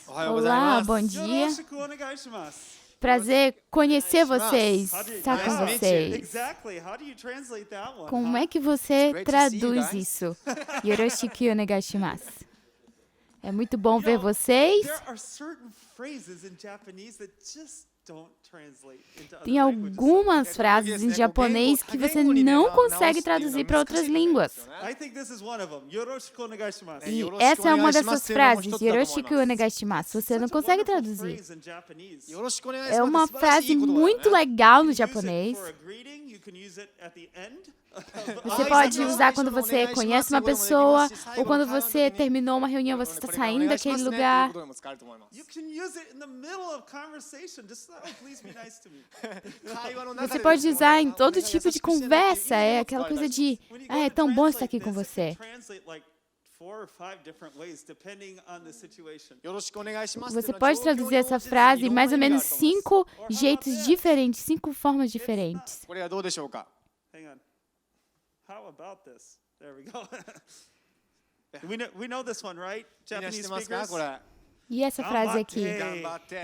Olá, bom dia. Prazer conhecer vocês, estar com vocês. Como é que você traduz isso? Yoroshiku onegaishimasu. É muito bom ver vocês. Tem algumas frases em japonês que você não consegue traduzir para outras línguas. E essa é uma dessas frases, Yoroshiku onegaishimasu. Você não consegue traduzir. É uma frase muito legal no japonês. Você pode usar quando você conhece uma pessoa ou quando você terminou uma reunião, você está saindo daquele lugar. Você pode usar em todo tipo de conversa. É aquela coisa de, é tão bom estar aqui com você. Você pode traduzir essa frase em mais ou menos 5 jeitos diferentes, 5 formas diferentes. How about this? There we go. we know this one, right? Japanese speakers. E essa frase aqui?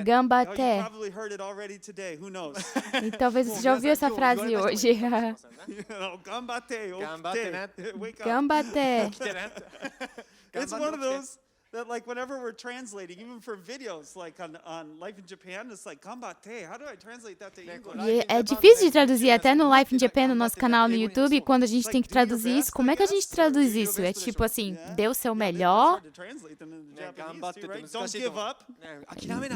Gambate. You probably heard it already today. Who knows? E talvez você já ouviu essa frase hoje. Gambate. Gambate. It's one of those that, like, whenever we're translating, even for videos, like on Life in Japan, it's like gambate. How do I translate that to English? E é difícil de traduzir até no Life in Japan, no nosso canal no YouTube, quando a gente tem que traduzir isso. Como é que a gente traduz isso? É tipo assim, dê o seu melhor.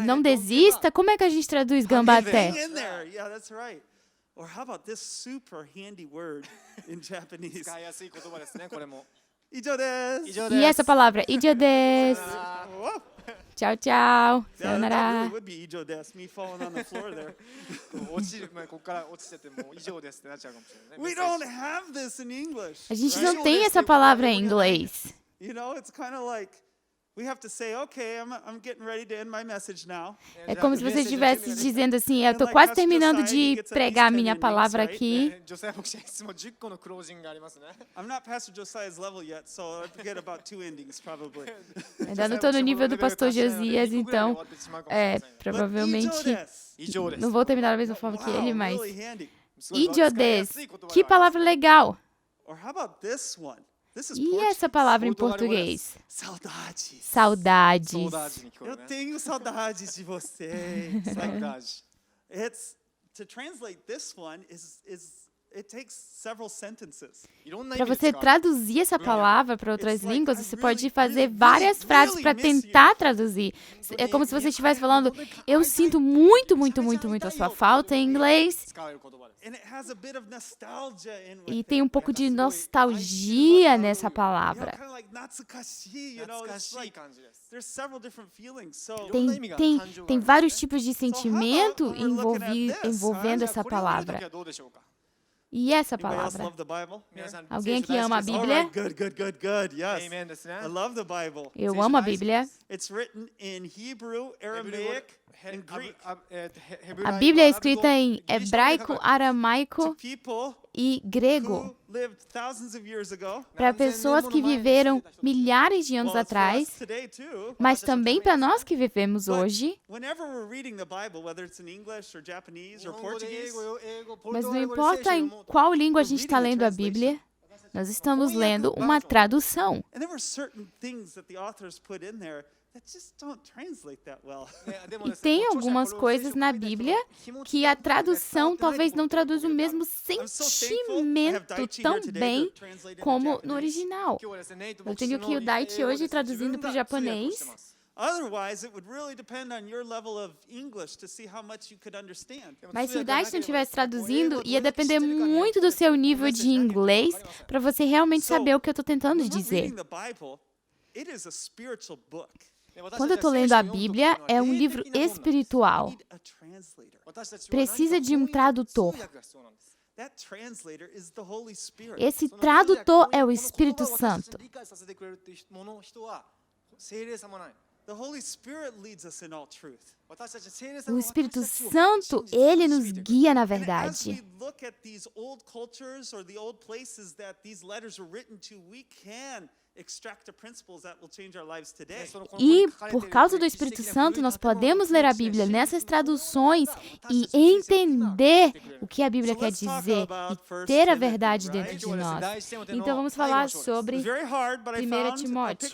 Não desista. Como é que a gente traduz gambate? Yeah, that's right. Or how about this super handy word in Japanese? E essa palavra, ijo desu. Tchau, tchau. Sayonara. A gente não tem essa palavra em inglês. É como se você estivesse dizendo assim, eu estou quase terminando de pregar a minha palavra aqui. Ainda não estou no nível do pastor Josias, então provavelmente não vou terminar da mesma forma que ele, mas ijo desu. Que palavra legal. E essa palavra em português? Saudades. Saudades. Eu tenho saudades de vocês. To translate this one it takes several sentences. Para você traduzir essa palavra para outras línguas, você pode fazer várias frases para tentar traduzir. É como se você estivesse falando, eu sinto muito, muito, muito, muito a sua falta em inglês. E tem um pouco de nostalgia nessa palavra. Tem vários tipos de sentimento envolvendo essa palavra. E essa palavra? Alguém aqui ama a Bíblia? Eu amo a Bíblia. A Bíblia é escrita em hebraico, aramaico e grego. Para pessoas que viveram milhares de anos atrás, mas também para nós que vivemos hoje. Mas não importa em qual língua a gente está lendo a Bíblia, nós estamos lendo uma tradução. E tem algumas coisas na Bíblia que a tradução talvez não traduz o mesmo sentimento tão bem como no original. Eu tenho aqui o Daichi hoje traduzindo para o japonês. Mas se o Daichi não estivesse traduzindo, ia depender muito do seu nível de inglês para você realmente saber o que eu estou tentando dizer. Quando eu estou lendo a Bíblia, é um livro espiritual. Precisa de um tradutor. Esse tradutor é o Espírito Santo. O Espírito Santo, ele nos guia na verdade. E, por causa do Espírito Santo, nós podemos ler a Bíblia nessas traduções e entender o que a Bíblia quer dizer e ter a verdade dentro de nós. Então, vamos falar sobre 1 Timóteo.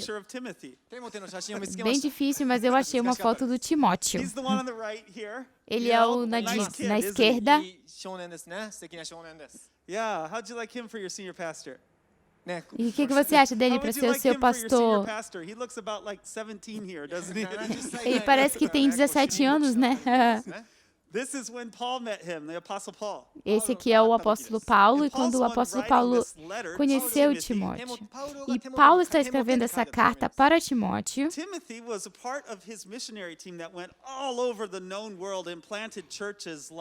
Bem difícil, mas eu achei uma foto do Timóteo. Ele é o na esquerda. Yeah, how'd you like him for your senior pastor? E o que você acha dele para ser o seu pastor? Ele parece que tem 17 anos, né? Esse aqui é o apóstolo Paulo, e quando o apóstolo Paulo conheceu Timóteo. E Paulo está escrevendo essa carta para Timóteo. Timothy was a part of his missionary team that went all over the known world and planted churches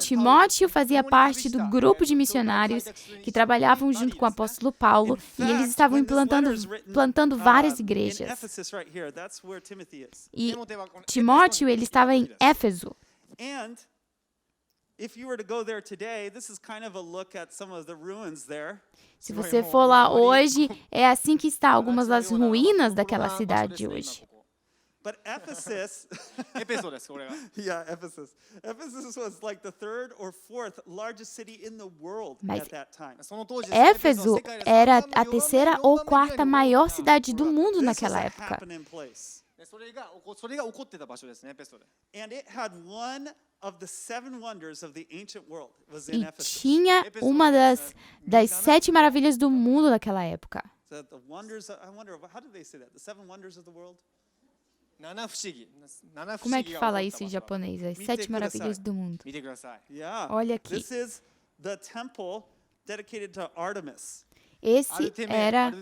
Timóteo fazia parte do grupo de missionários que trabalhavam junto com o apóstolo Paulo, e eles estavam plantando várias igrejas. E Timóteo, ele estava em Éfeso. Se você for lá hoje, é assim que está algumas das ruínas daquela cidade de hoje. But Ephesus, Ephesus was like the third or fourth largest city in the world at that time. Éfeso era a terceira ou quarta maior cidade do mundo naquela época. E tinha uma das 7 maravilhas do mundo naquela época. Como é que fala isso em japonês? As 7 maravilhas do mundo. Olha aqui. Esse era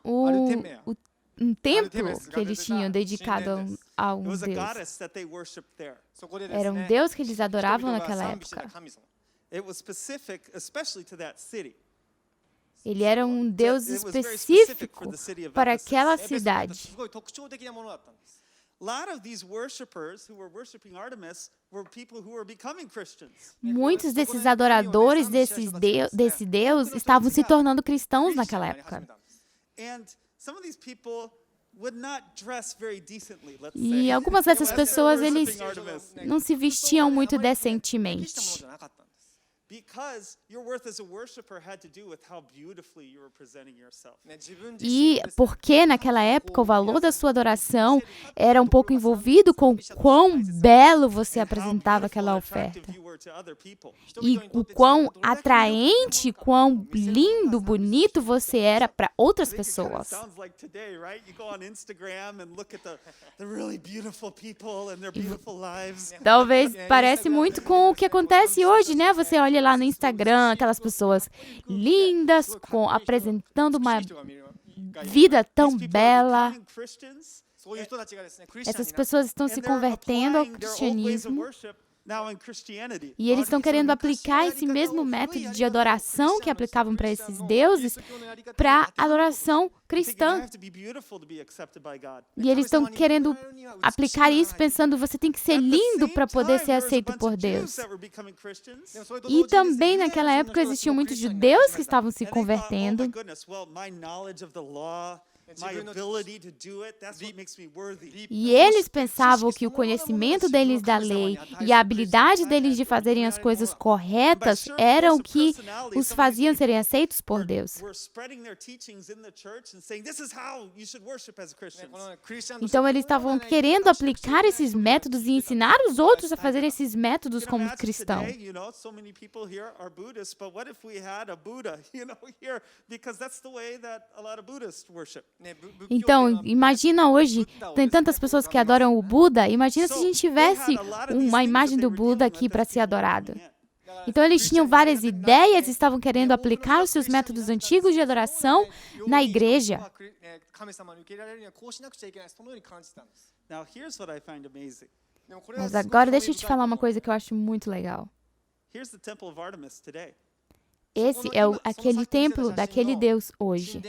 um templo que eles tinham dedicado a um deus. Era um deus que eles adoravam naquela época. Ele era um deus específico para aquela cidade. Muitos desses adoradores desse Deus estavam se tornando cristãos naquela época. E algumas dessas pessoas, eles não se vestiam muito decentemente. E porque naquela época o valor da sua adoração era um pouco envolvido com quão belo você apresentava aquela oferta. E o quão atraente, quão lindo, bonito você era para outras pessoas. Talvez parece muito com o que acontece hoje, né? Você olha lá no Instagram, aquelas pessoas lindas, apresentando uma vida tão bela. Essas pessoas estão se convertendo ao cristianismo. E eles estão querendo aplicar esse mesmo método de adoração que aplicavam para esses deuses para a adoração cristã. E eles estão querendo aplicar isso pensando, você tem que ser lindo para poder ser aceito por Deus. E também naquela época existiam muitos judeus que estavam se convertendo. E eles pensavam que o conhecimento deles da lei e a habilidade deles de fazerem as coisas corretas eram o que os faziam serem aceitos por Deus. Então eles estavam querendo aplicar esses métodos e ensinar os outros a fazerem esses métodos como cristãos. Então, imagina hoje, tem tantas pessoas que adoram o Buda, imagina se a gente tivesse uma imagem do Buda aqui para ser adorado. Então, eles tinham várias ideias, estavam querendo aplicar os seus métodos antigos de adoração na igreja. Mas agora, deixa eu te falar uma coisa que eu acho muito legal. Esse é aquele templo daquele Deus hoje.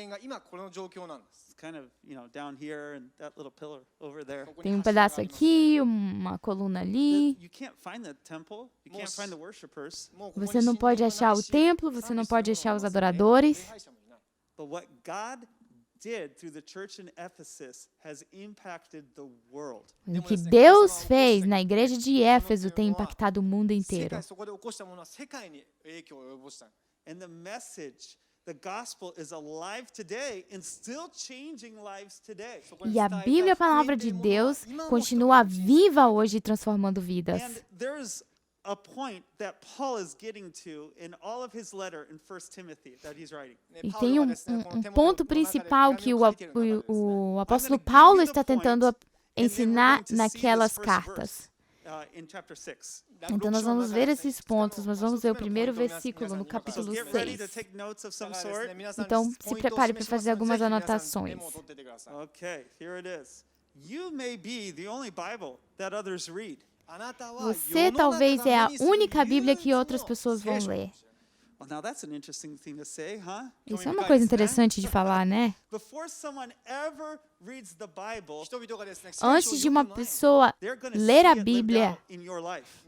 Tem um pedaço aqui, uma coluna ali. Você não pode achar o templo, você não pode achar os adoradores. O que Deus fez na igreja de Éfeso tem impactado o mundo inteiro. E a Bíblia, a palavra de Deus, continua viva hoje, transformando vidas. A point that Paul is getting to in all of his letter in 1 Timothy that he's writing. E tem um ponto principal que o apóstolo Paulo está tentando ensinar naquelas cartas. Então nós vamos ver esses pontos, nós vamos ver o primeiro versículo no capítulo 6. Então se prepare para fazer algumas anotações. Okay, here it is. You may be the only Bible that others read. Você talvez é a única Bíblia que outras pessoas vão ler. Isso é uma coisa interessante de falar, né? Antes de uma pessoa ler a Bíblia,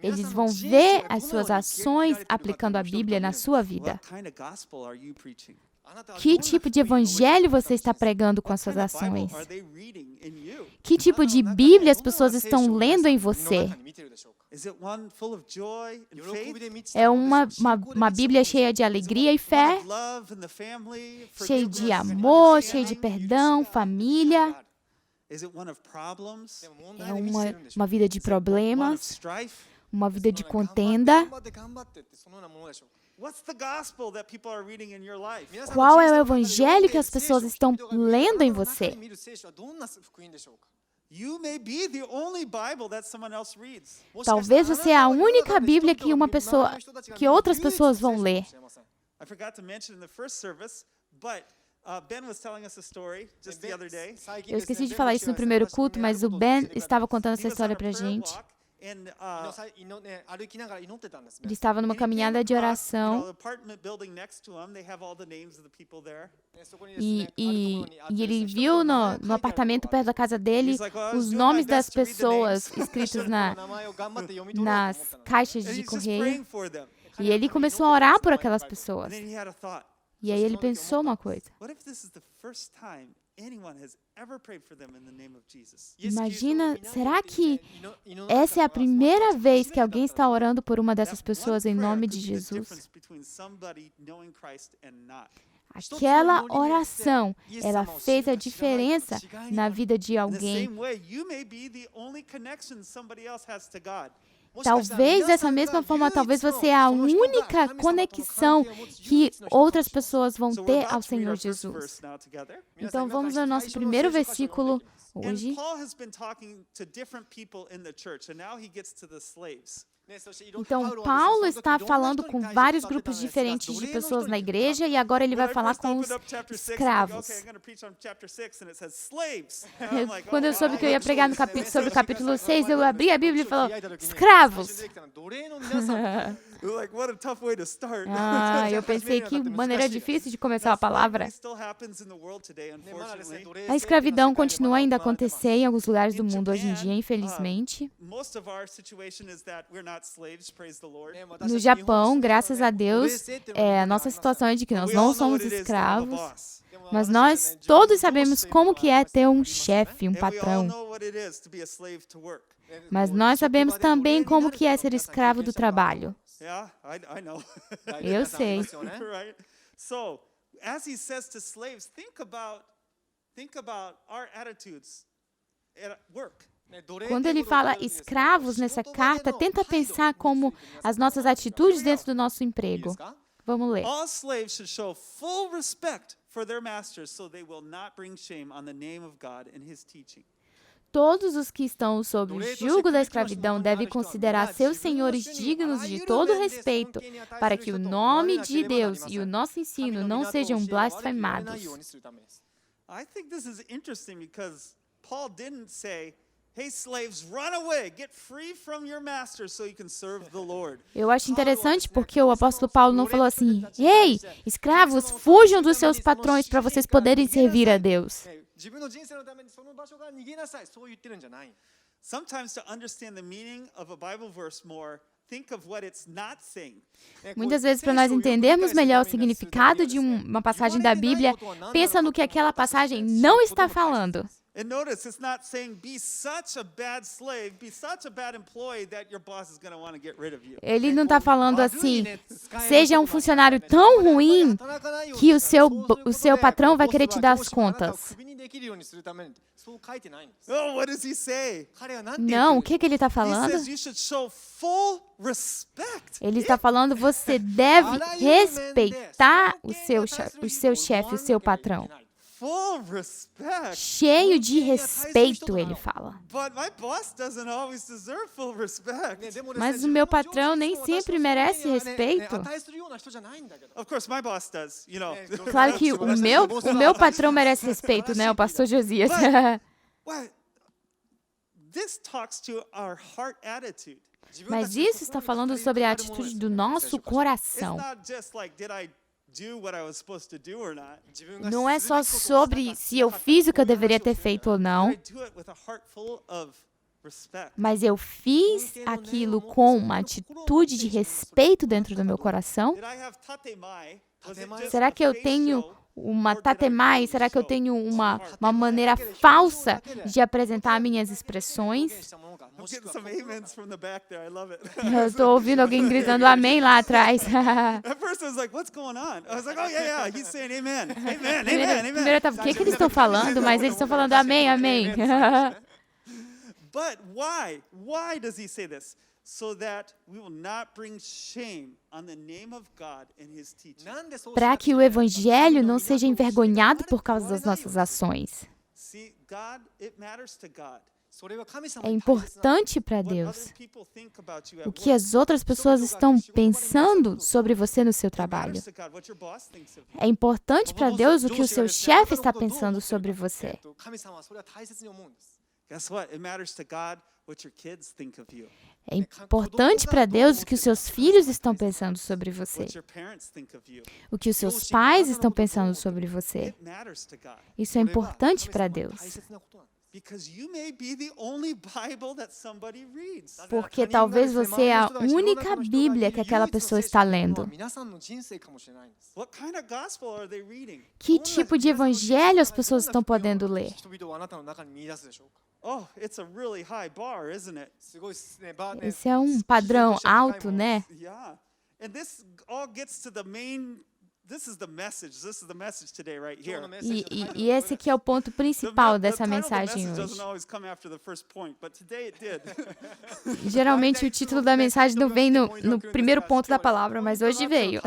eles vão ver as suas ações aplicando a Bíblia na sua vida. Que tipo de evangelho você está pregando com as suas ações? Que tipo de Bíblia as pessoas estão lendo em você? É uma Bíblia cheia de alegria e fé? Cheia de amor, cheia de perdão, família? É uma vida de problemas? Uma vida de contenda? Qual é o evangelho que as pessoas estão lendo em você? Talvez você é a única Bíblia que outras pessoas vão ler. Eu esqueci de falar isso no primeiro culto, mas o Ben estava contando essa história pra gente. Ele estava numa caminhada de oração e ele viu no apartamento perto da casa dele os nomes das pessoas escritos nas caixas de correio. E ele começou a orar por aquelas pessoas. E aí ele pensou uma coisa. Imagina, será que essa é a primeira vez que alguém está orando por uma dessas pessoas em nome de Jesus? Aquela oração, ela fez a diferença na vida de alguém. Talvez dessa mesma forma, talvez você é a única conexão que outras pessoas vão ter ao Senhor Jesus. Então vamos ao nosso primeiro versículo hoje. Então Paulo está falando com vários grupos diferentes de pessoas na igreja e agora ele vai falar com os escravos. Quando eu soube que eu ia pregar sobre o capítulo 6, eu abri a Bíblia e falei, escravos. Eu pensei que maneira difícil de começar a palavra. A escravidão continua ainda a acontecer em alguns lugares do mundo hoje em dia, infelizmente. No Japão, graças a Deus, a nossa situação é de que nós não somos escravos, mas nós todos sabemos como que é ter um chefe, um patrão. Mas nós sabemos também como que é ser escravo do trabalho. Eu sei. So, as he says to slaves, think about our attitudes at work. Quando ele fala escravos nessa carta, tenta pensar como as nossas atitudes dentro do nosso emprego. Vamos ler. All slaves should show full respect for their masters so they will not bring shame on the name of God and his teaching. Todos os que estão sob o jugo da escravidão devem considerar seus senhores dignos de todo respeito, para que o nome de Deus e o nosso ensino não sejam blasfemados. I think this is interesting because Paul didn't say Hey slaves, run away, get free from your masters so you can serve the Lord. Eu acho interessante porque o apóstolo Paulo não falou assim: "Ei, escravos, fujam dos seus patrões para vocês poderem servir a Deus." Sometimes to understand the meaning of a Bible verse more, think of what it's not saying. Muitas vezes, para nós entendermos melhor o significado de uma passagem da Bíblia, pensa no que aquela passagem não está falando. And notice, it's not saying be such a bad slave, be such a bad employee that your boss is going to want to get rid of you. Ele não está falando assim, seja um funcionário tão ruim que o seu patrão vai querer te dar as contas. Oh, what does he say? Não, o que ele está He falando? says you should show full respect. Ele está falando, você deve respeitar o seu chefe, o seu patrão. Full respect. Cheio de respeito, ele fala. But my boss doesn't always deserve full respect. Mas o meu patrão nem sempre merece respeito. Of course, my boss does, you know. Claro que o meu patrão merece respeito, né, o pastor Josias. What? This talks to our heart attitude. Mas isso está falando sobre a atitude do nosso coração. It's not just like, did I do what I was supposed to do or not? Não é só sobre se eu fiz o que eu deveria ter feito ou não, I do it with a heart full of respect. mas eu fiz aquilo com uma atitude de respeito dentro do meu coração. Did I have tatemai? Was it just Será a que eu face tenho show? uma tatemai? Será que eu tenho uma maneira falsa de apresentar minhas expressões? I'm getting some amens from the back there. I love it. Eu estou ouvindo alguém gritando amém lá atrás. At first I was like, what's going on? I was like, oh yeah, he's saying amen. Amen, amen, amen. Primeiro eu estava, o que eles estão falando? Mas eles estão falando amém, amém. But why? Why does he say this? So that we will not bring shame on the name of God and his teaching. Para que o evangelho não seja envergonhado por causa das nossas ações. See, God, it matters to God. É importante para What Deus other people think about you at o que work. as outras pessoas estão pensando sobre você no seu It trabalho. matters to God what your boss thinks of you. É importante para Deus o que o seu chefe está pensando sobre você. Guess what? It matters to God what your kids think of you. É importante para Deus o que os seus filhos estão pensando sobre você. What your parents think of you. O que os seus pais estão pensando sobre você. It matters to God. Isso é importante para Deus. Because you may be the only Bible that somebody reads. Porque talvez você é a única Bíblia que aquela pessoa está lendo. What kind of gospel are they reading? Que tipo de evangelho as pessoas estão podendo ler? Oh, it's a really high bar, isn't it? Esse é um padrão alto, né? Yeah. And this all gets to the main. This is the message. This is the message today, right here. E esse aqui é o ponto principal The dessa title of the mensagem message hoje. doesn't always come after the first point, but today it did. Geralmente o título da mensagem não vem no primeiro ponto da palavra, mas hoje veio.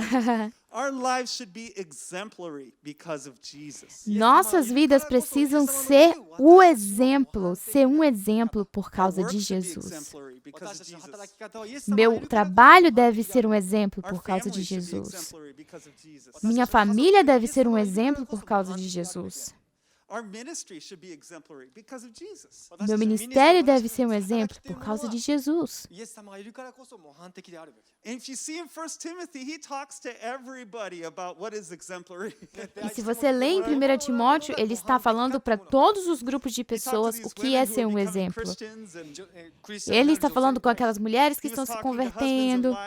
Our lives should be exemplary because of Jesus. Nossas vidas precisam ser o exemplo, ser um exemplo por causa Our de work should be Jesus. exemplary because of Jesus. Meu trabalho deve ser um exemplo Our por causa de family should be Jesus. exemplary because of Jesus. Minha família deve ser um exemplo por causa de Jesus. Our ministry should be exemplary because of Jesus. Meu ministério deve ser um exemplo por causa de Jesus. And if you see in 1 Timothy, he talks to everybody about what is exemplary. E se você lê em 1 Timóteo, ele está falando para todos os grupos de pessoas o que é ser um exemplo. Ele está falando com aquelas mulheres que estão se convertendo.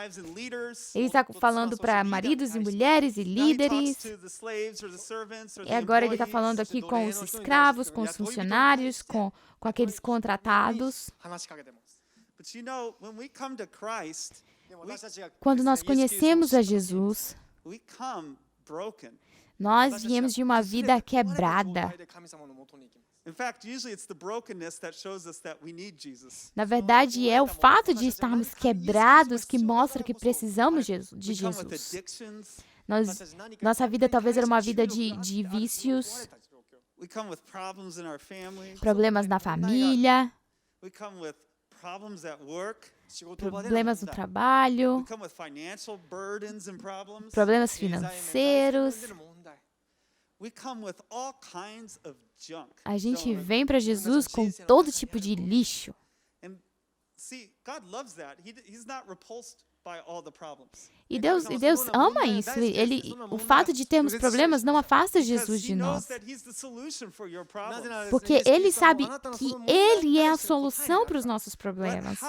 Ele está falando para maridos e mulheres e líderes. E agora ele está falando aqui com os escravos, com os funcionários, com aqueles contratados. But you know, when we come to Christ, Quando nós conhecemos a Jesus, we come broken. nós viemos de uma vida quebrada. In fact, usually it's the brokenness that shows us that we need Jesus. Na verdade, é o fato de estarmos quebrados que mostra que precisamos de We come with Jesus. addictions. Nossa vida talvez era uma vida de vícios, We come with problems in our family. problemas na família, We come with problems at work. problemas no trabalho, We come with financial burdens and problems. problemas financeiros. We come with all kinds of A gente vem para Jesus com todo tipo de lixo. E Deus ama isso. O fato de termos problemas não afasta Jesus de nós. Porque Ele sabe que Ele é a solução para os nossos problemas.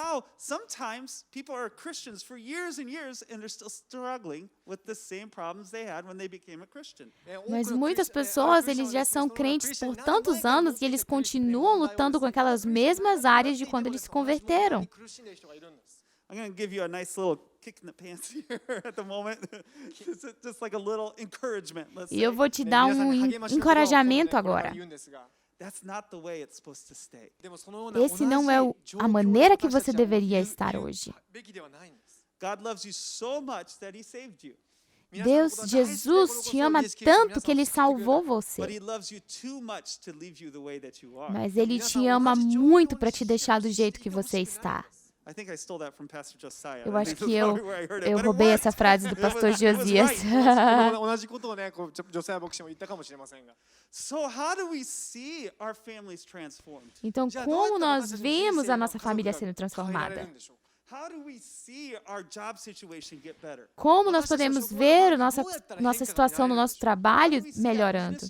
Mas muitas pessoas, eles já são crentes por tantos anos e eles continuam lutando com aquelas mesmas áreas de quando eles se converteram. I'm going to give you a nice little kick in the pants here at the moment. Just like a little encouragement. E eu vou te dar encorajamento agora. That's not the way it's supposed to stay. Esse não é a maneira que você deveria estar hoje. God loves you so much that he saved you. Jesus te ama tanto que Ele salvou você. Mas Ele te ama muito para te deixar do jeito que você está. Eu acho que eu roubei essa frase do pastor Josias. Então, como nós vemos a nossa família sendo transformada? Como nós podemos ver a nossa situação no nosso trabalho melhorando?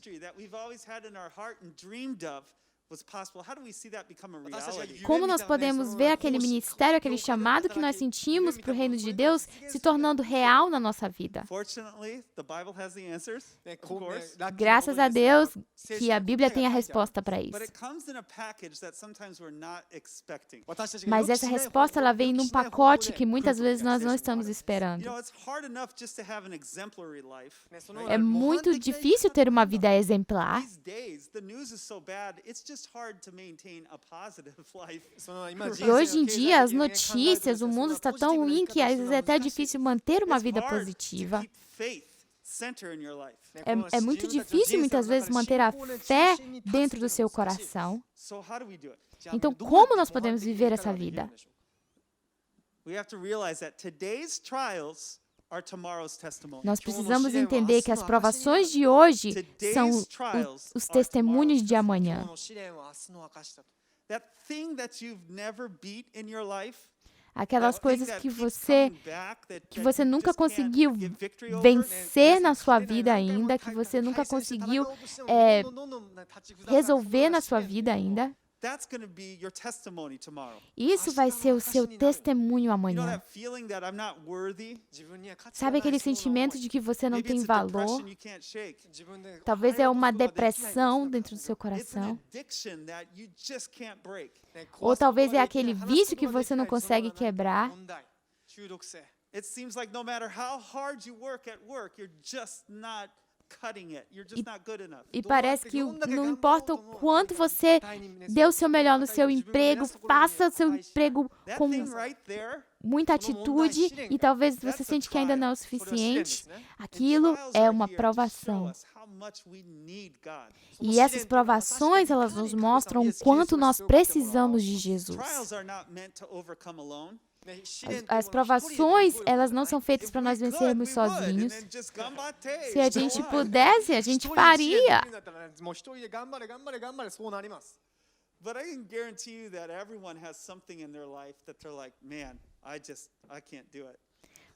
Como nós podemos ver aquele ministério, aquele chamado que nós sentimos para o reino de Deus se tornando real na nossa vida? Graças a Deus que a Bíblia tem a resposta para isso. Mas essa resposta ela vem num pacote que muitas vezes nós não estamos esperando. É muito difícil ter uma vida exemplar. E hoje em dia, as notícias, o mundo está tão ruim que às vezes é até difícil manter uma vida positiva. É muito difícil, muitas vezes, manter a fé dentro do seu coração. Então, como nós podemos viver essa vida? Nós precisamos entender que as provações de hoje são os testemunhos de amanhã. Aquelas coisas que você nunca conseguiu vencer na sua vida ainda, que você nunca conseguiu resolver na sua vida ainda. Isso vai ser o seu testemunho amanhã. Sabe aquele sentimento de que você não tem valor? Talvez é uma depressão dentro do seu coração. Ou talvez é aquele vício que você não consegue quebrar. E parece que não importa o quanto você dê o seu melhor no seu emprego, faça o seu emprego com muita atitude e talvez você sente que ainda não é o suficiente, aquilo é uma provação. E essas provações, elas nos mostram o quanto nós precisamos de Jesus. As provações, elas não são feitas para nós vencermos sozinhos. Se a gente pudesse, a gente faria. But I can guarantee you that everyone has something in their life that they're like, man, I can't do it.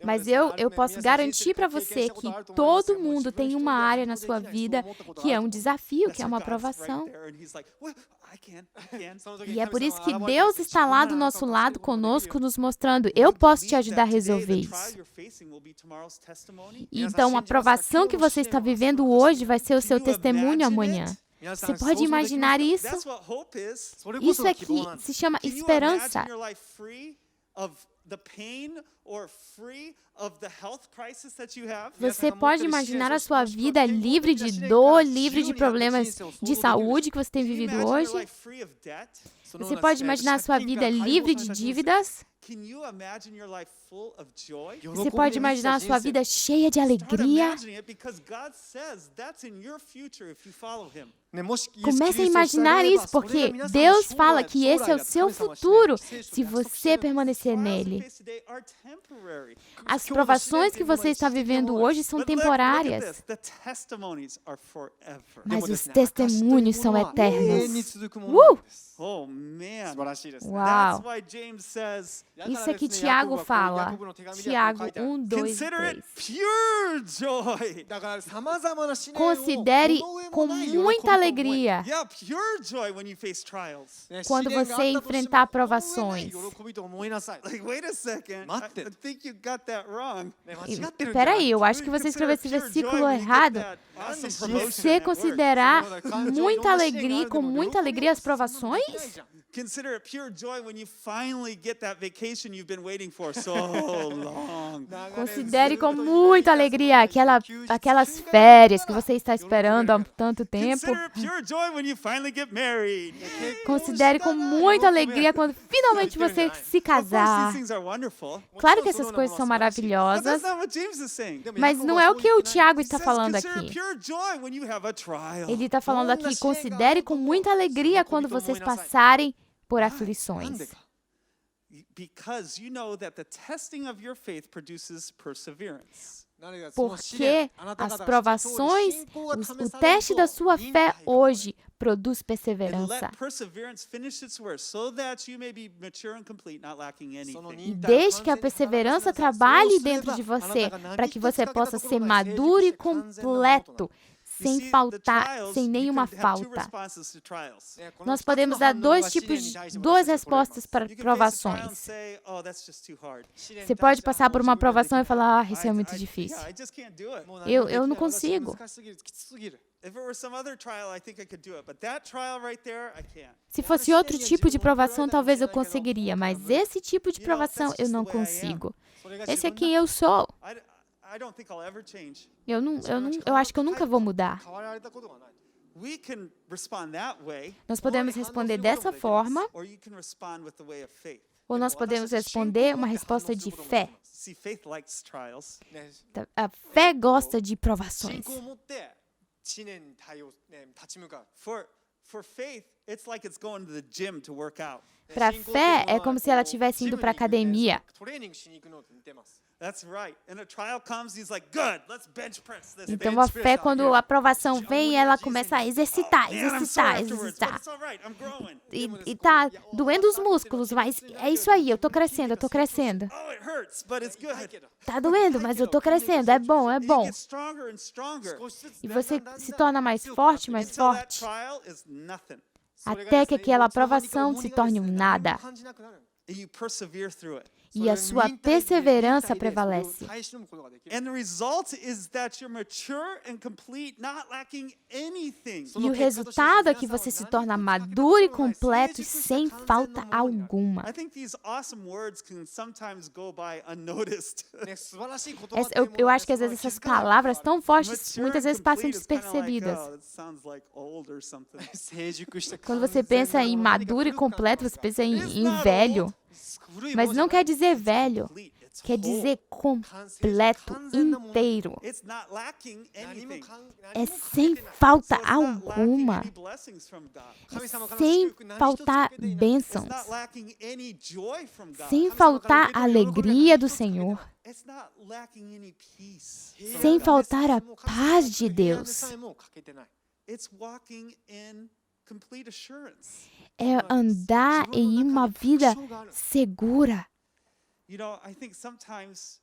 Mas eu posso garantir para você que todo mundo tem uma área na sua vida que é um desafio, que é uma provação. E é por isso que Deus está lá do nosso lado conosco, nos mostrando, eu posso te ajudar a resolver isso. Então, a provação que você está vivendo hoje vai ser o seu testemunho amanhã. Você pode imaginar isso? Isso é que se chama esperança. Você pode imaginar a sua vida livre de dor, livre de problemas de saúde que você tem vivido hoje? Você pode imaginar a sua vida livre de dívidas? Você pode imaginar a sua vida cheia de alegria? Comece a imaginar isso, porque Deus fala que esse é o seu futuro se você permanecer nele. As provações que você está vivendo hoje são temporárias, mas os testemunhos são eternos. Oh, man. Uau! That's why James says, Isso é que Tiago fala. Tiago 1, 2 e consider it 3. pure joy. Considere com muita alegria Yeah, pure joy when you face trials. quando você enfrentar provações. Like, wait a second. I think you got that wrong. Peraí, eu acho que você escreveu esse versículo errado. Você considerar muita alegria, com muita alegria as provações? Consider it pure joy when you finally get that vacation you've been waiting for so long. Considere com muita alegria aquelas férias que você está esperando há tanto tempo. Consider it pure joy when you finally get married. Considere com muita alegria quando finalmente você se Of course, casar. these things are wonderful. Claro que essas coisas são But maravilhosas, that's not what James is saying. mas não é o que o Tiago He está says, falando consider aqui. pure joy when you have a trial. Ele está falando aqui, considere com muita alegria quando vocês passarem por aflições. Because you know that the testing of your faith produces perseverance. Porque as provações, o teste da sua fé hoje produz And perseverança. let perseverance finish its work so that you may be mature and complete, not lacking E anything. deixe que a perseverança trabalhe dentro de você, para que você possa ser maduro e completo, You sem see, faltar, the trials, sem you nenhuma can have two falta. responses to trials. Nós podemos dar duas respostas para You can face a trial and provações. say, oh, that's just too hard. Você pode passar por uma provação e falar, isso é muito difícil. Yeah, I just can't do it. Eu não consigo. If it were some other trial, I think I could do it. But that trial right there, I can't. Se fosse outro tipo de provação, talvez eu conseguiria, mas esse tipo de provação eu não consigo. Esse é quem eu sou. I don't think I'll ever change. Eu acho que eu nunca vou mudar. We can respond that way, Nós podemos responder dessa forma, or you can respond with the way of faith. ou nós podemos responder uma resposta de fé. See, faith likes trials. A fé gosta de provações. For faith, it's like it's going to the gym to work out. Para a fé, é como se ela estivesse indo para a academia. That's right. And a trial comes, he's like, good, let's bench press this. Então, a fé, quando a aprovação vem, ela começa a exercitar, exercitar, exercitar. It's all right, I'm growing. E tá doendo os músculos, mas é isso aí, eu tô crescendo, eu tô crescendo. Oh, it hurts, but it's good. Tá doendo, mas eu tô crescendo, é bom, é And you bom. get stronger and stronger. E você se torna mais forte, mais Until that forte, trial is nothing. até que aquela aprovação se torne um nada. And you persevere through it. E a sua perseverança prevalece. And the result is that you're mature and complete, not lacking anything. E o resultado é que você se torna maduro e completo e sem falta alguma. I think these awesome words can sometimes go by unnoticed. Eu acho que às vezes essas palavras tão fortes muitas vezes passam despercebidas. Oh, it sounds like old or something. Quando você pensa em maduro e completo, você pensa em velho. Mas não quer dizer velho, quer dizer completo, inteiro. It's not lacking anything. É sem falta So it's not alguma, lacking any blessings from God. é sem faltar bênçãos, It's not lacking any joy from God. sem faltar a alegria do Senhor, It's not lacking any peace. sem faltar a paz de Deus. It's walking in complete assurance. É andar em uma vida segura. You know, I think sometimes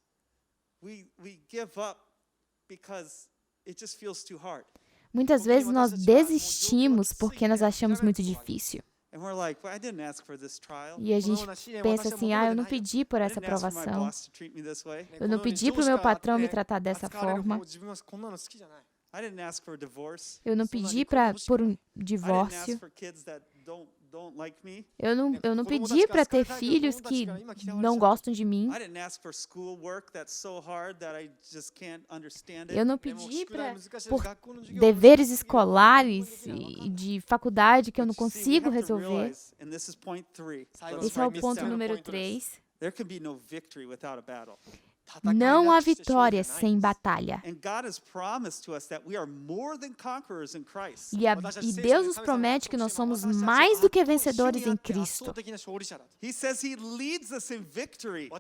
we give up because it just feels too hard. Muitas vezes nós desistimos porque nós achamos muito difícil. And we're like, well, I didn't ask for this trial. E a gente pensa assim, eu não pedi por I essa didn't ask for my aprovação. boss to treat me this way. Eu não pedi para o meu patrão me tratar dessa forma. I didn't ask for a divorce. Eu não pedi por um I didn't divórcio. ask for kids that don't like me. Eu não pedi para ter filhos que não gostam de mim. I didn't ask for school work that's so hard that I just can't understand it. Eu não pedi por deveres escolares e de faculdade que eu não consigo resolver. And this is point 3. Esse é o ponto número 3. there can be no victory without a battle. Não há vitória sem batalha. And God has promised to us that we are more than conquerors in Christ. E Deus nos promete que nós somos mais do que vencedores em Cristo. He says he leads us in victory.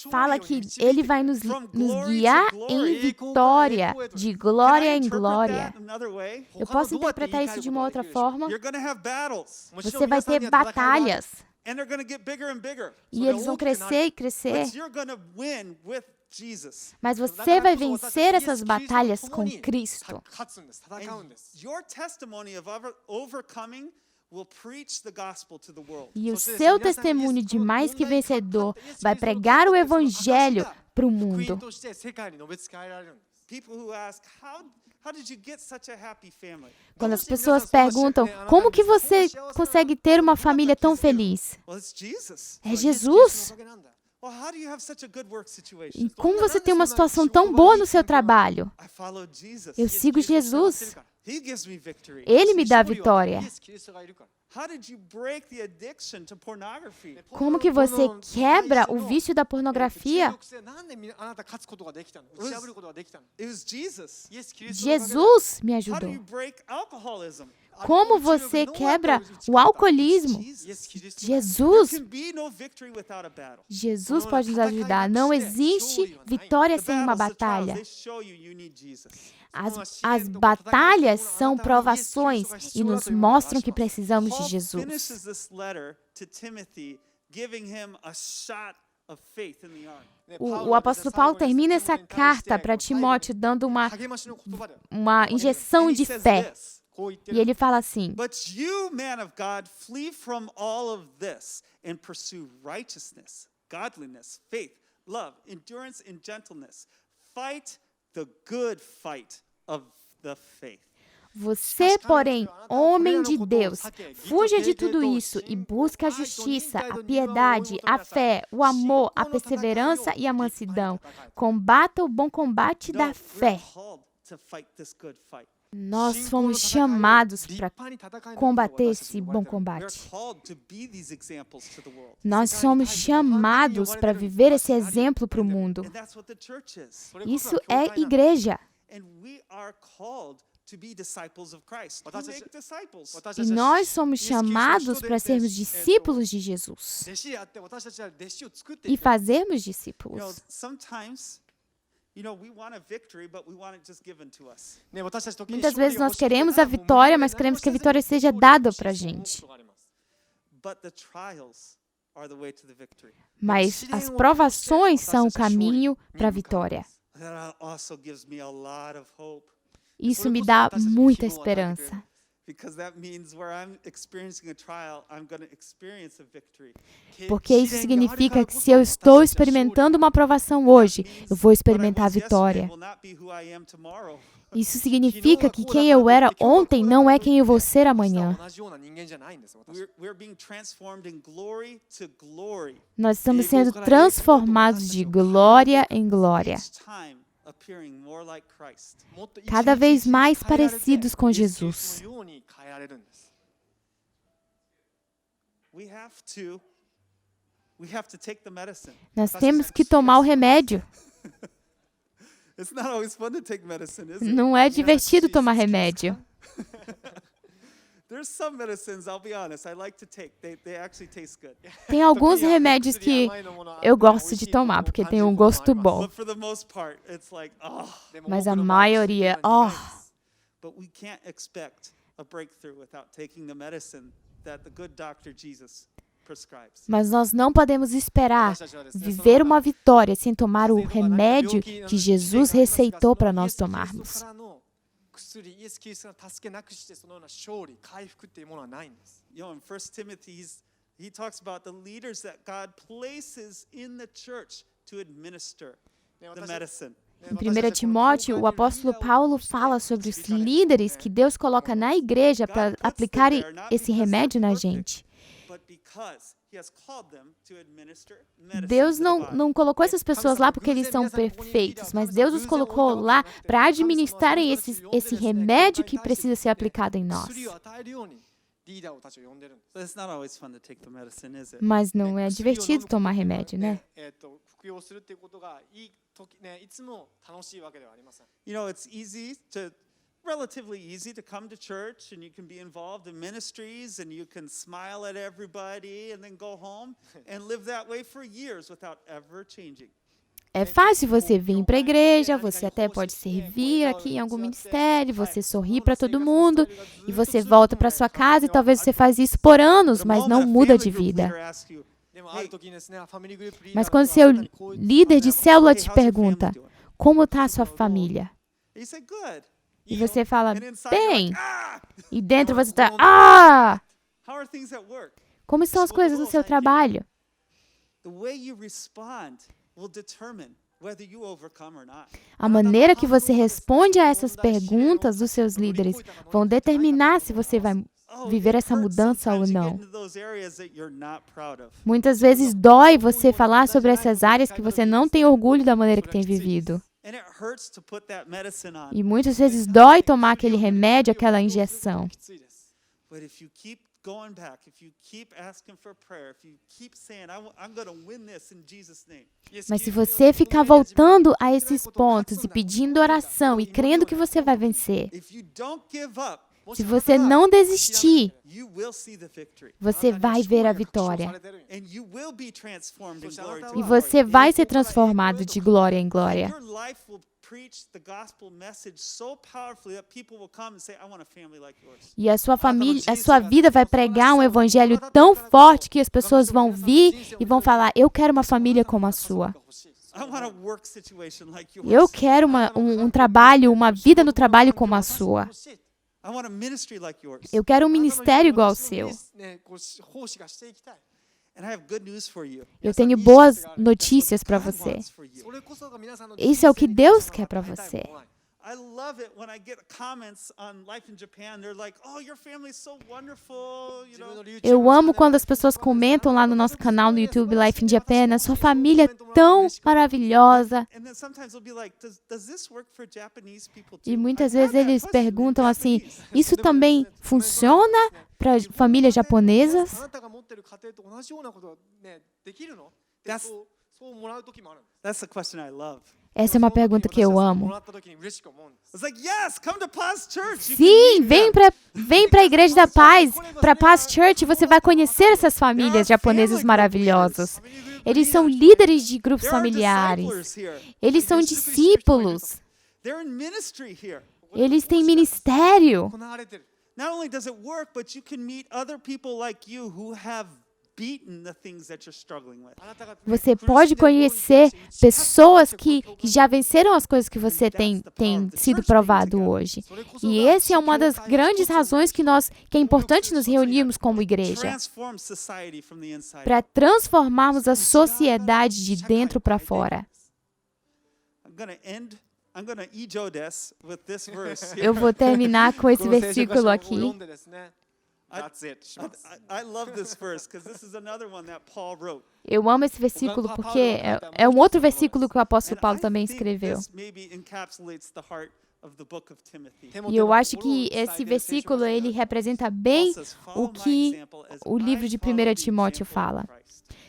Fala que Ele vai nos guiar em vitória, de glória em glória. Eu posso interpretar isso de uma outra forma? You're going to have battles. Você vai ter batalhas. And they're going to get bigger and bigger. E eles vão crescer e crescer. But you're going to win with Jesus. Mas você vai vencer essas batalhas com Cristo. And your testimony of overcoming will preach the gospel to the world. E o seu testemunho de mais que vencedor vai pregar o evangelho para o mundo. People who ask, how did you get such a happy family? Quando as pessoas perguntam, como que você consegue ter uma família tão feliz? Well, it's Jesus. É Jesus. Well, how do you have such a good work situation? E como você tem uma situação tão boa no seu trabalho? I follow Jesus. Eu sigo Jesus. He gives me victory. Ele me dá vitória. How did you break the addiction to pornography? Como que você quebra o vício da pornografia? It was Jesus. Jesus me How do ajudou. you break alcoholism? Como você quebra o alcoolismo? There Jesus. can be no victory without a battle. Jesus pode nos ajudar. Não existe vitória The sem uma battles, the trials, batalha. they show you need Jesus. As batalhas são provações e nos mostram que precisamos de Paul Jesus. finishes this letter to Timothy, giving him a shot of faith in the arm. O apóstolo Paulo termina essa carta para Timóteo dando uma injeção de fé. E ele fala assim: But you, man of God, flee from all of this and pursue righteousness, godliness, faith, love, endurance, and gentleness. Fight the good fight of the faith. Você, porém, homem de Deus, fuja de tudo isso e busque a justiça, a piedade, a fé, o amor, a perseverança e a mansidão. Combata o bom combate da fé. Nós fomos chamados para combater esse bom combate. Nós somos chamados para viver esse exemplo para o mundo. Isso é igreja. E nós somos chamados para sermos discípulos de Jesus e fazermos discípulos. Muitas vezes nós queremos a vitória, mas queremos que a vitória seja dada para a gente. Mas as provações são o caminho para a vitória. Isso me dá muita esperança. Porque isso significa que se eu estou experimentando uma provação hoje, eu vou experimentar a vitória. Isso significa que quem eu era ontem não é quem eu vou ser amanhã. Nós estamos sendo transformados de glória em glória, cada vez mais parecidos com Jesus. Nós temos que tomar o remédio. Não é divertido tomar remédio. Tem alguns remédios que eu gosto de tomar, porque tem um gosto bom. Mas a maioria, Mas nós não podemos esperar viver uma vitória sem tomar o remédio que Jesus receitou para nós tomarmos. In 1 Timothy, he talks about the leaders that God places in the church to administer the medicine. Em 1 Timóteo, o apóstolo Paulo fala sobre os líderes que Deus coloca na igreja para aplicarem esse remédio na gente. Deus não colocou essas pessoas lá porque eles são perfeitos, mas Deus os colocou lá para administrarem esse remédio que precisa ser aplicado em nós. But it's not always fun to take the medicine, is it? Mas não é divertido tomar remédio, né? You know, it's relatively easy to come to church and you can be involved in ministries and you can smile at everybody and then go home and live that way for years without ever changing. É fácil você vir para a igreja, você até pode servir aqui em algum ministério, você sorri para todo mundo e você volta para sua casa e talvez você faz isso por anos, mas não muda de vida. Mas quando seu líder de célula te pergunta, como está a sua família? E você fala, bem. E dentro você está, Como estão as coisas no seu trabalho? A maneira que você responde a essas perguntas dos seus líderes vão determinar se você vai viver essa mudança ou não. Muitas vezes dói você falar sobre essas áreas que você não tem orgulho da maneira que tem vivido. E muitas vezes dói tomar aquele remédio, aquela injeção. Mas se você ficar voltando a esses pontos e pedindo oração e crendo que você vai vencer, se você não desistir, você vai ver a vitória. E você vai ser transformado de glória em glória. E a sua família, a sua vida vai pregar um evangelho tão forte que as pessoas vão vir e vão falar, eu quero uma família como a sua. Eu quero um trabalho, uma vida no trabalho como a sua. Eu quero um ministério igual ao seu. Eu tenho boas notícias para você. Isso é o que Deus quer para você. Eu amo quando as pessoas comentam lá no nosso canal no YouTube Life in Japan, sua família é tão maravilhosa. E muitas vezes eles perguntam assim, isso também funciona para famílias japonesas? That's the question I love. Essa é uma pergunta que eu amo. Sim, vem para a Igreja da Paz, para a Paz Church, você vai conhecer essas famílias japonesas maravilhosas. Eles são líderes de grupos familiares. Eles são discípulos. Eles têm ministério. Not only does it work, but you can meet other people like you who have Você pode conhecer pessoas que já venceram as coisas que você tem sido provado hoje. E essa é uma das grandes razões que é importante nos reunirmos como igreja. Para transformarmos a sociedade de dentro para fora. Eu vou terminar com esse versículo aqui. Eu amo esse versículo porque é um outro versículo que o apóstolo Paulo também escreveu. E eu acho que esse versículo ele representa bem o que o livro de 1 Timóteo fala.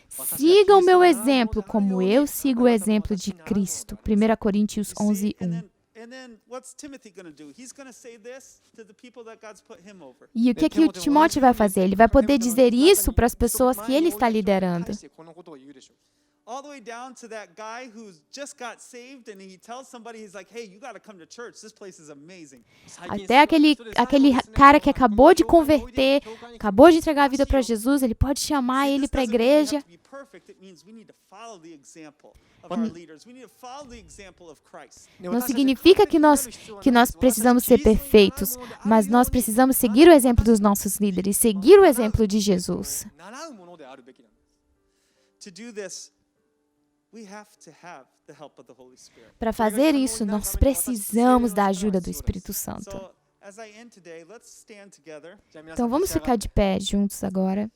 Sigam o meu exemplo como eu sigo o exemplo de Cristo. 1 Coríntios 11:1. E o que o Timóteo vai fazer? Ele vai poder dizer isso para as pessoas que ele está liderando. Até aquele cara que acabou de converter, acabou de entregar a vida para Jesus, ele pode chamar ele para a igreja. Não significa que nós precisamos ser perfeitos, mas nós precisamos seguir o exemplo dos nossos líderes, seguir o exemplo de Jesus. Para fazer isso, nós precisamos da ajuda do Espírito Santo. Então vamos ficar de pé juntos agora.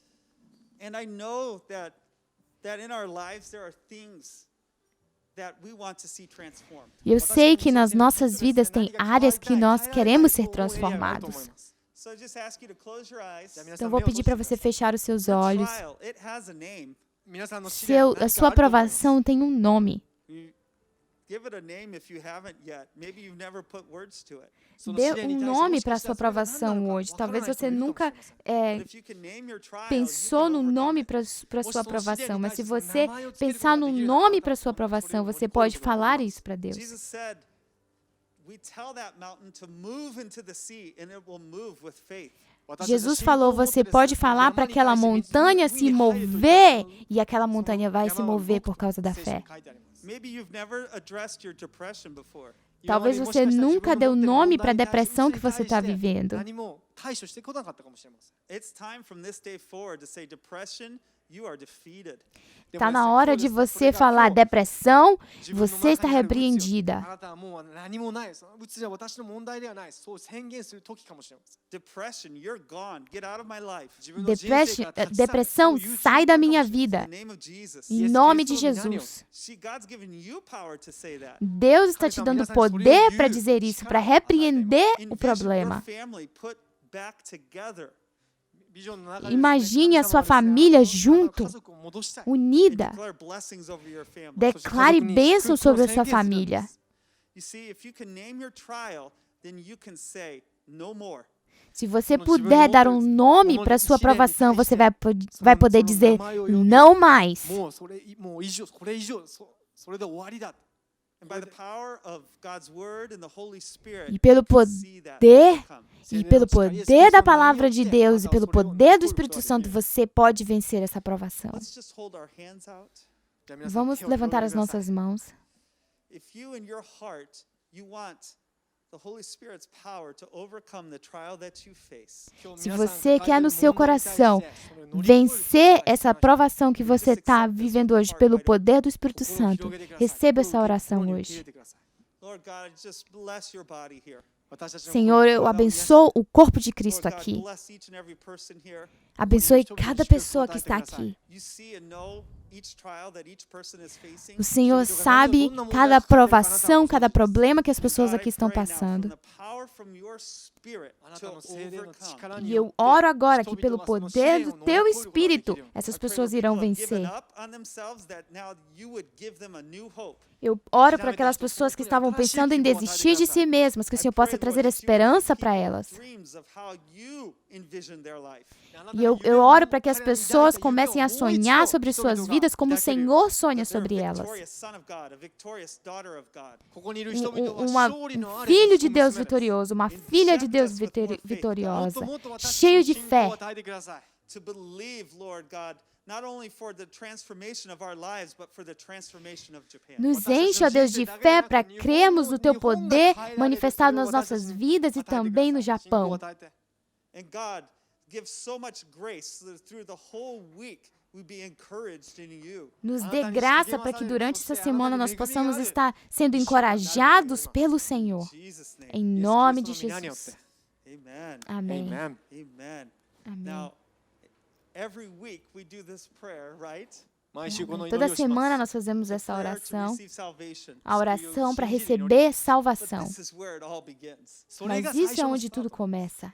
E eu sei que nas nossas vidas tem áreas que nós queremos ser transformados. So I just ask you to close your eyes. Então, vou pedir para você fechar os seus Your olhos. trial, it has a name. A sua aprovação tem um nome. Give it a name if you haven't yet. Maybe you've never put words to it. Dê um nome para a sua aprovação hoje. Talvez você nunca But if you can name your trial, you pensou can no overcome nome it. para a sua aprovação. Mas se você pensar no nome para a sua aprovação, você pode falar isso para Deus. Jesus said, we tell that mountain to move into the sea and it will move with faith. Jesus falou, você pode falar para aquela montanha se mover e aquela montanha vai se mover por causa da fé. Maybe you've never addressed your depression before. Talvez você nunca deu nome para a depressão que você está vivendo. It's time from this day forward to say, depression, you are defeated. Está na hora de você falar, depressão, você está repreendida. Depression, you're gone. Get out of my life. Depressão, sai da minha vida. In the name of Jesus. Em nome de Jesus. See, God's given you power to say that. Deus está te dando poder para dizer isso, para repreender o Envision your problema. family put back together. Imagine a sua família junto, unida. Declare blessings over your family. Declare bênção sobre a sua família. You see, if you can name your trial, then you can say no more. Se você puder dar um nome para a sua aprovação, você vai poder dizer não mais. And by the power of God's word and the Holy Spirit, E pelo you can see that poder overcome. E pelo poder da palavra de Deus e pelo poder do Espírito Santo, você pode vencer essa aprovação. Let's just hold our hands out. Vamos levantar as nossas mãos. If you in your heart, you want the Holy Spirit's power to overcome the trial that you face. Se você quer no seu coração vencer essa aprovação que você está vivendo hoje pelo poder do Espírito Santo, receba essa oração hoje. Lord God, just bless your body here. Senhor, eu abençoo o corpo de Cristo Lord God, aqui. bless each and every person here. Abençoe cada pessoa que está aqui. You see and know each trial that each person is facing. O Senhor sabe cada aprovação, cada problema que as pessoas aqui estão passando. E eu oro agora que pelo poder do Teu Espírito, essas pessoas irão vencer. Eu oro para aquelas pessoas que estavam pensando em desistir de si mesmas, que o Senhor possa trazer esperança para elas. E eu oro para que as pessoas comecem a sonhar sobre suas vidas como o Senhor sonha sobre elas. Um filho de Deus vitorioso, uma filha de Deus vitoriosa, cheio de fé. Nos enche, ó Deus, de fé para crermos no Teu poder manifestado nas nossas vidas e também no Japão. Nos dê graça para que durante essa semana nós possamos estar sendo encorajados pelo Senhor. Em nome de Jesus. Amém. Amém. Toda semana nós fazemos essa oração, a oração para receber salvação. Mas isso é onde tudo começa.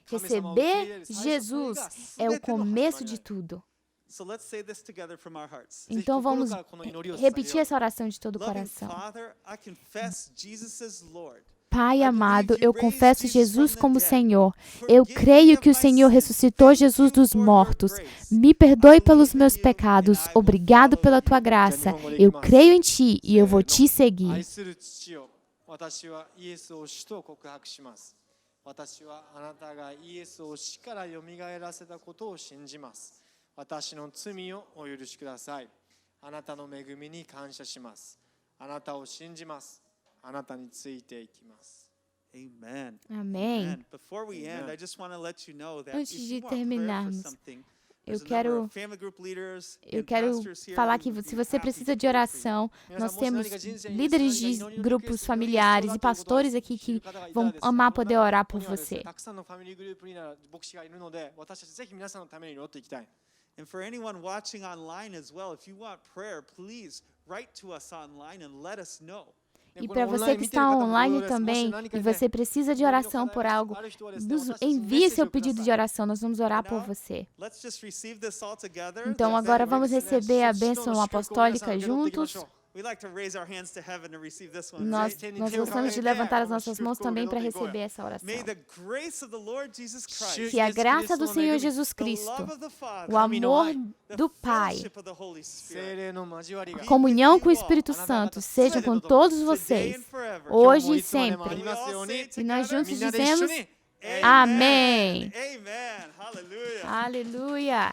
Receber Jesus é o começo de tudo. Então vamos repetir essa oração de todo o coração. Pai amado, eu confesso Jesus como Senhor. Eu creio que o Senhor ressuscitou Jesus dos mortos. Me perdoe pelos meus pecados. Obrigado pela tua graça. Eu creio em ti e eu vou te seguir. Amém. Antes de terminarmos, eu quero falar que se você precisa de oração, nós temos líderes de grupos familiares e pastores aqui que vão amar poder orar por você. And for anyone watching online as well, if you want prayer, please write to us online and let us know. E para você que está online também e você precisa de oração por algo, envie seu pedido de oração, nós vamos orar por você. Então agora vamos receber a bênção apostólica juntos. Nós gostamos de levantar as nossas mãos também para receber essa oração. Que a graça do Senhor Jesus Cristo, o amor do Pai, a comunhão com o Espírito Santo sejam com todos vocês, hoje e sempre. E nós juntos dizemos, amém. Aleluia.